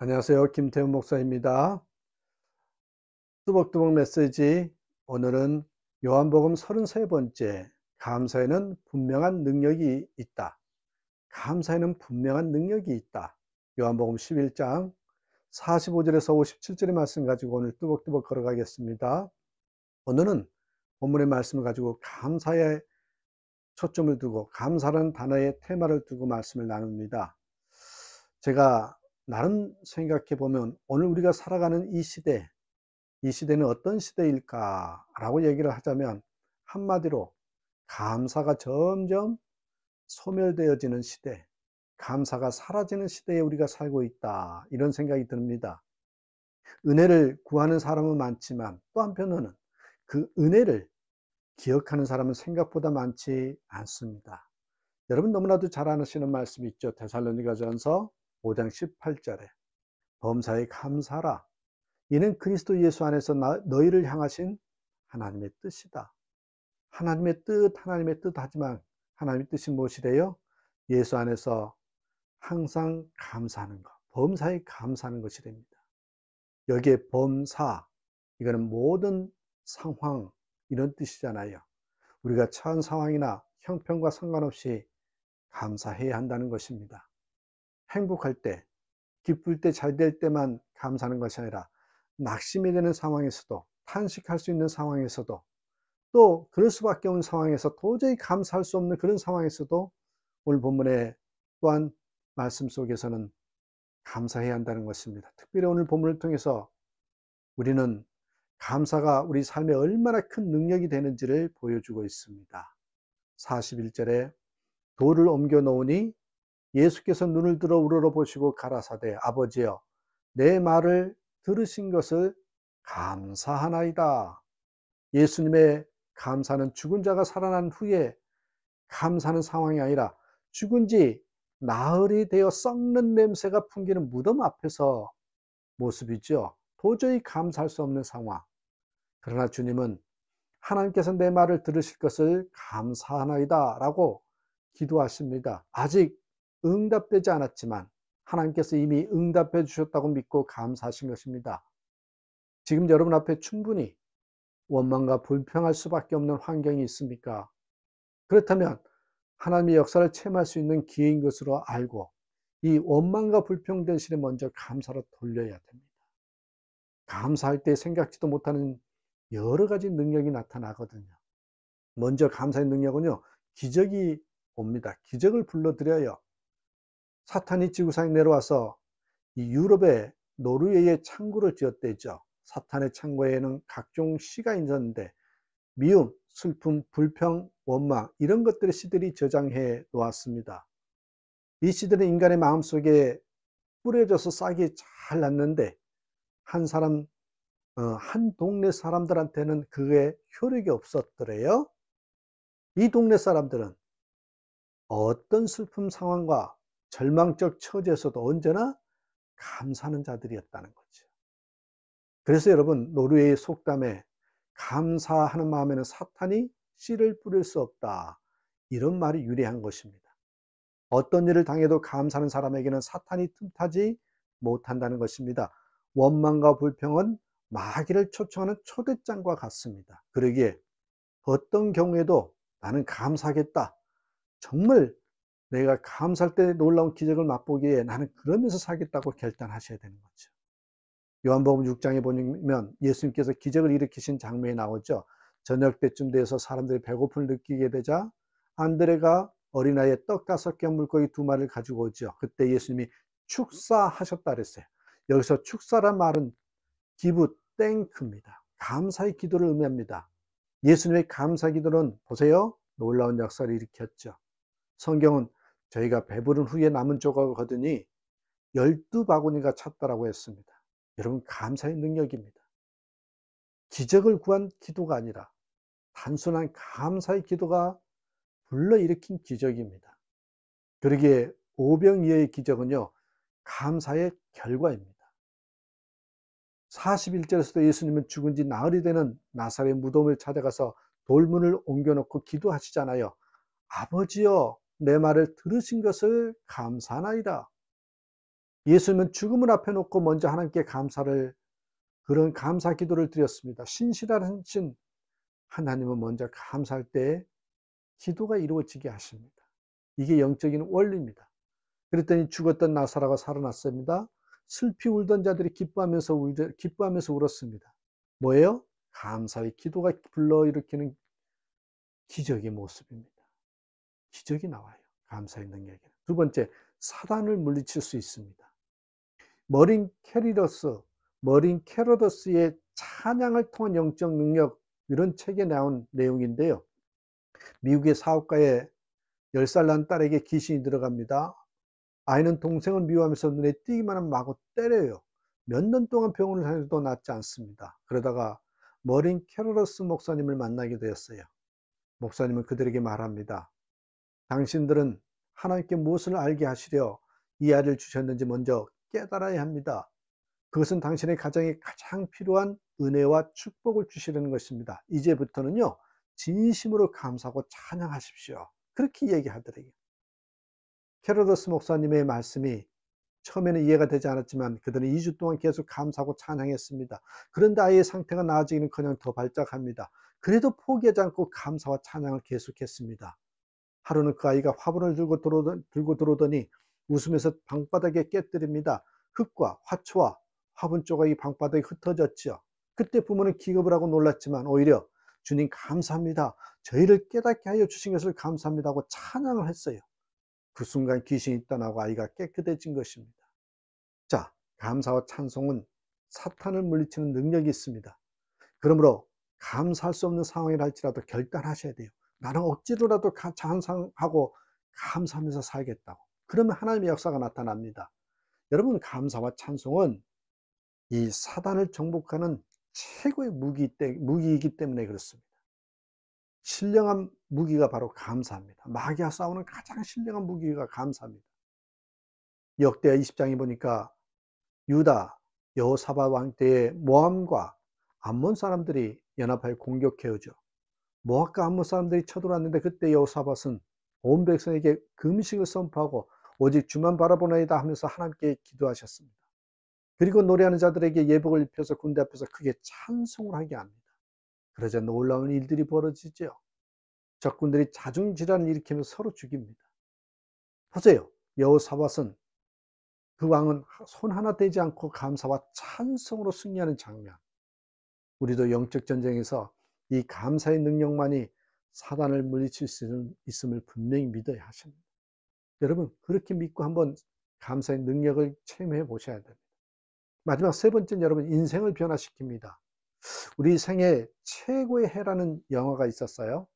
안녕하세요. 김태훈 목사입니다. 뚜벅뚜벅 메시지. 오늘은 요한복음 33번째, 감사에는 분명한 능력이 있다. 감사에는 분명한 능력이 있다. 요한복음 11장 45절에서 57절의 말씀 가지고 오늘 뚜벅뚜벅 걸어가겠습니다. 오늘은 본문의 말씀을 가지고 감사에 초점을 두고, 감사라는 단어의 테마를 두고 말씀을 나눕니다. 제가 나름 생각해 보면 오늘 우리가 살아가는 이 시대, 이 시대는 어떤 시대일까라고 얘기를 하자면 한마디로 감사가 점점 소멸되어지는 시대, 감사가 사라지는 시대에 우리가 살고 있다, 이런 생각이 듭니다. 은혜를 구하는 사람은 많지만 또 한편으로는 그 은혜를 기억하는 사람은 생각보다 많지 않습니다. 여러분 너무나도 잘 아시는 말씀 있죠. 데살로니가전서 5장 18절에 범사에 감사하라. 이는 그리스도 예수 안에서 너희를 향하신 하나님의 뜻이다. 하나님의 뜻 하지만 하나님의 뜻이 무엇이래요? 예수 안에서 항상 감사하는 것, 범사에 감사하는 것이랍니다. 여기에 범사, 이거는 모든 상황, 이런 뜻이잖아요. 우리가 처한 상황이나 형편과 상관없이 감사해야 한다는 것입니다. 행복할 때, 기쁠 때, 잘 될 때만 감사하는 것이 아니라 낙심이 되는 상황에서도, 탄식할 수 있는 상황에서도, 또 그럴 수밖에 없는 상황에서 도저히 감사할 수 없는 그런 상황에서도 오늘 본문에 또한 말씀 속에서는 감사해야 한다는 것입니다. 특별히 오늘 본문을 통해서 우리는 감사가 우리 삶에 얼마나 큰 능력이 되는지를 보여주고 있습니다. 41절에 돌을 옮겨 놓으니 예수께서 눈을 들어 우러러보시고 가라사대 아버지여 내 말을 들으신 것을 감사하나이다. 예수님의 감사는 죽은 자가 살아난 후에 감사하는 상황이 아니라 죽은 지 나흘이 되어 썩는 냄새가 풍기는 무덤 앞에서 모습이죠. 도저히 감사할 수 없는 상황. 그러나 주님은 하나님께서 내 말을 들으실 것을 감사하나이다 라고 기도하십니다. 아직 응답되지 않았지만 하나님께서 이미 응답해 주셨다고 믿고 감사하신 것입니다. 지금 여러분 앞에 충분히 원망과 불평할 수밖에 없는 환경이 있습니까? 그렇다면 하나님의 역사를 체험할 수 있는 기회인 것으로 알고 이 원망과 불평 대신에 먼저 감사로 돌려야 됩니다. 감사할 때 생각지도 못하는 여러 가지 능력이 나타나거든요. 먼저 감사의 능력은요, 기적이 옵니다. 기적을 불러들여요. 사탄이 지구상에 내려와서 이 유럽의 노르웨이에 창고를 지었대죠. 사탄의 창고에는 각종 씨가 있었는데 미움, 슬픔, 불평, 원망 이런 것들의 씨들이 저장해 놓았습니다. 이 씨들은 인간의 마음속에 뿌려져서 싹이 잘 났는데 한 사람, 한 동네 사람들한테는 그게 효력이 없었더래요. 이 동네 사람들은 어떤 슬픔 상황과 절망적 처지에서도 언제나 감사하는 자들이었다는 거죠. 그래서 여러분 노르웨이 속담에 감사하는 마음에는 사탄이 씨를 뿌릴 수 없다, 이런 말이 유래한 것입니다. 어떤 일을 당해도 감사하는 사람에게는 사탄이 틈타지 못한다는 것입니다. 원망과 불평은 마귀를 초청하는 초대장과 같습니다. 그러기에 어떤 경우에도 나는 감사하겠다, 정말 내가 감사할 때 놀라운 기적을 맛보기에 나는 그러면서 살겠다고 결단하셔야 되는 거죠. 요한복음 6장에 보면 예수님께서 기적을 일으키신 장면이 나오죠. 저녁 때쯤 돼서 사람들이 배고픔을 느끼게 되자 안드레가 어린아이의 떡 5개와 물고기 2마리를 가지고 오죠. 그때 예수님이 축사하셨다 그랬어요. 여기서 축사란 말은 기브 땡크입니다. 감사의 기도를 의미합니다. 예수님의 감사 기도는 보세요, 놀라운 역사를 일으켰죠. 성경은 저희가 배부른 후에 남은 조각을 거두니 12바구니가 찼다라고 했습니다. 여러분 감사의 능력입니다. 기적을 구한 기도가 아니라 단순한 감사의 기도가 불러일으킨 기적입니다. 그러기에 오병이어의 기적은요, 감사의 결과입니다. 41절에서도 예수님은 죽은 지 나흘이 되는 나사렛 무덤을 찾아가서 돌문을 옮겨놓고 기도하시잖아요. 아버지여 내 말을 들으신 것을 감사하나이다. 예수님은 죽음을 앞에 놓고 먼저 하나님께 그런 감사 기도를 드렸습니다. 신실하신 하나님은 먼저 감사할 때 기도가 이루어지게 하십니다. 이게 영적인 원리입니다. 그랬더니 죽었던 나사로가 살아났습니다. 슬피 울던 자들이 기뻐하면서 울었습니다. 뭐예요? 감사의 기도가 불러일으키는 기적의 모습입니다. 기적이 나와요. 감사의 능력에. 두 번째, 사단을 물리칠 수 있습니다. 머린 캐러더스의 찬양을 통한 영적 능력, 이런 책에 나온 내용인데요. 미국의 사업가의 10살 난 딸에게 귀신이 들어갑니다. 아이는 동생을 미워하면서 눈에 띄기만 하면 마구 때려요. 몇 년 동안 병원을 다녀도 낫지 않습니다. 그러다가 머린 캐러러스 목사님을 만나게 되었어요. 목사님은 그들에게 말합니다. 당신들은 하나님께 무엇을 알게 하시려 이 아이를 주셨는지 먼저 깨달아야 합니다. 그것은 당신의 가정에 가장 필요한 은혜와 축복을 주시려는 것입니다. 이제부터는요, 진심으로 감사하고 찬양하십시오. 그렇게 얘기하더래요. 캐러더스 목사님의 말씀이 처음에는 이해가 되지 않았지만 그들은 2주 동안 계속 감사하고 찬양했습니다. 그런데 아이의 상태가 나아지기는커녕 더 발작합니다. 그래도 포기하지 않고 감사와 찬양을 계속했습니다. 하루는 그 아이가 화분을 들고 들어오더니 웃으면서 방바닥에 깨뜨립니다. 흙과 화초와 화분 조각이 방바닥에 흩어졌죠. 그때 부모는 기겁을 하고 놀랐지만 오히려 주님 감사합니다. 저희를 깨닫게 하여 주신 것을 감사합니다 하고 찬양을 했어요. 그 순간 귀신이 떠나고 아이가 깨끗해진 것입니다. 자, 감사와 찬송은 사탄을 물리치는 능력이 있습니다. 그러므로 감사할 수 없는 상황이라 할지라도 결단하셔야 돼요. 나는 억지로라도 찬송하고 감사하면서 살겠다고. 그러면 하나님의 역사가 나타납니다. 여러분, 감사와 찬송은 이 사단을 정복하는 최고의 무기이기 때문에 그렇습니다. 신령한 무기가 바로 감사입니다. 마귀와 싸우는 가장 신령한 무기가 감사입니다. 역대하 20장에 보니까 유다 여호사밧 왕 때에 모함과 암몬 사람들이 연합하여 공격해오죠. 모압과 암몬 사람들이 쳐들어왔는데 그때 여호사밧은 온 백성에게 금식을 선포하고 오직 주만 바라보나이다 하면서 하나님께 기도하셨습니다. 그리고 노래하는 자들에게 예복을 입혀서 군대 앞에서 크게 찬송을 하게 합니다. 그러자 놀라운 일들이 벌어지죠. 적군들이 자중질환을 일으키면서 서로 죽입니다. 보세요. 여호사밧은 그 왕은 손 하나 떼지 않고 감사와 찬송으로 승리하는 장면. 우리도 영적 전쟁에서 이 감사의 능력만이 사단을 물리칠 수 있음을 분명히 믿어야 하십니다. 여러분, 그렇게 믿고 한번 감사의 능력을 체험해 보셔야 됩니다. 마지막 세 번째는 여러분, 인생을 변화시킵니다. 우리 생애 최고의 해라는 영화가 있었어요.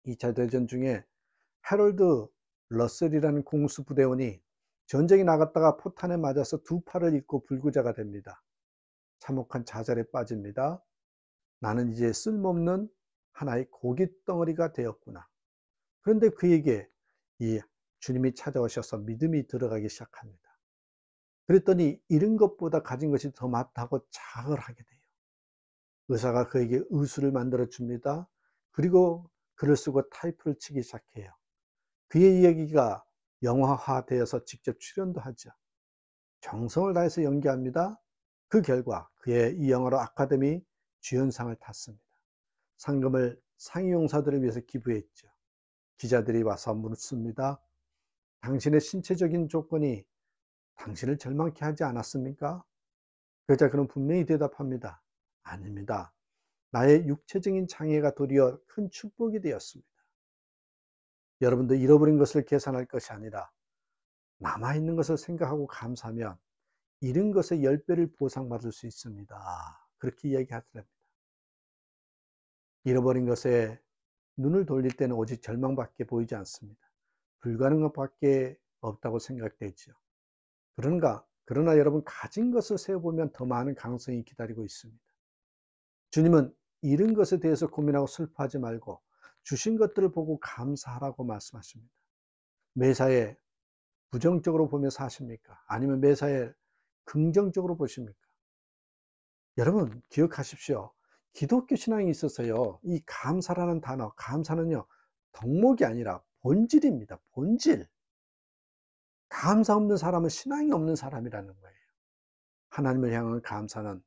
2차 대전 중에 해럴드 러셀이라는 공수부대원이 전쟁에 나갔다가 포탄에 맞아서 두 팔을 잃고 불구자가 됩니다. 참혹한 좌절에 빠집니다. 나는 이제 쓸모없는 하나의 고깃덩어리가 되었구나. 그런데 그에게 이 주님이 찾아오셔서 믿음이 들어가기 시작합니다. 그랬더니 잃은 것보다 가진 것이 더 많다고 자각을 하게 돼요. 의사가 그에게 의수를 만들어 줍니다. 그리고 글을 쓰고 타이프를 치기 시작해요. 그의 이야기가 영화화되어서 직접 출연도 하죠. 정성을 다해서 연기합니다. 그 결과 그의 이 영화로 아카데미 주연상을 탔습니다. 상금을 상위용사들을 위해서 기부했죠. 기자들이 와서 묻습니다. 당신의 신체적인 조건이 당신을 절망케 하지 않았습니까? 그러자 그는 분명히 대답합니다. 아닙니다. 나의 육체적인 장애가 도리어 큰 축복이 되었습니다. 여러분도 잃어버린 것을 계산할 것이 아니라 남아있는 것을 생각하고 감사하면 잃은 것의 10배를 보상받을 수 있습니다. 그렇게 이야기하더랍니다. 잃어버린 것에 눈을 돌릴 때는 오직 절망밖에 보이지 않습니다. 불가능한 것밖에 없다고 생각되죠. 그러나 여러분, 가진 것을 세어보면 더 많은 가능성이 기다리고 있습니다. 주님은 잃은 것에 대해서 고민하고 슬퍼하지 말고 주신 것들을 보고 감사하라고 말씀하십니다. 매사에 부정적으로 보며 사십니까? 아니면 매사에 긍정적으로 보십니까? 여러분, 기억하십시오. 기독교 신앙에 있어서요, 이 감사라는 단어, 감사는요, 덕목이 아니라 본질입니다. 본질. 감사 없는 사람은 신앙이 없는 사람이라는 거예요. 하나님을 향한 감사는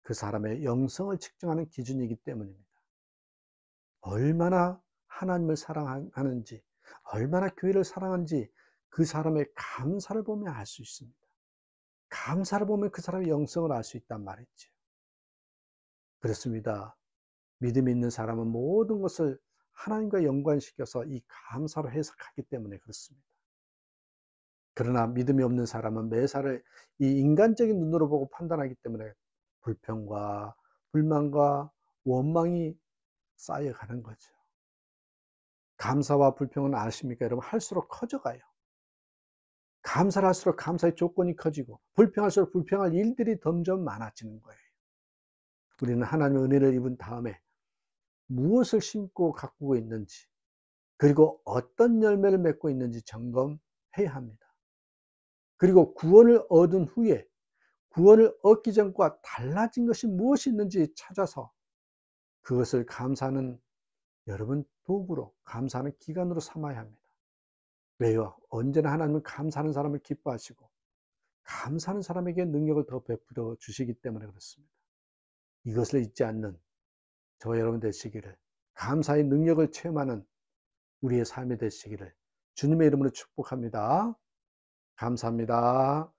그 사람의 영성을 측정하는 기준이기 때문입니다. 얼마나 하나님을 사랑하는지, 얼마나 교회를 사랑하는지 그 사람의 감사를 보면 알 수 있습니다. 감사를 보면 그 사람의 영성을 알 수 있단 말이죠. 그렇습니다. 믿음이 있는 사람은 모든 것을 하나님과 연관시켜서 이 감사로 해석하기 때문에 그렇습니다. 그러나 믿음이 없는 사람은 매사를 이 인간적인 눈으로 보고 판단하기 때문에 불평과 불만과 원망이 쌓여가는 거죠. 감사와 불평은 아십니까? 여러분, 할수록 커져가요. 감사를 할수록 감사의 조건이 커지고 불평할수록 불평할 일들이 점점 많아지는 거예요. 우리는 하나님의 은혜를 입은 다음에 무엇을 심고 가꾸고 있는지, 그리고 어떤 열매를 맺고 있는지 점검해야 합니다. 그리고 구원을 얻은 후에 구원을 얻기 전과 달라진 것이 무엇이 있는지 찾아서 그것을 감사하는, 여러분, 도구로, 감사하는 기간으로 삼아야 합니다. 왜요? 언제나 하나님은 감사하는 사람을 기뻐하시고 감사하는 사람에게 능력을 더 베풀어 주시기 때문에 그렇습니다. 이것을 잊지 않는 저와 여러분 되시기를, 감사의 능력을 체험하는 우리의 삶이 되시기를 주님의 이름으로 축복합니다. 감사합니다.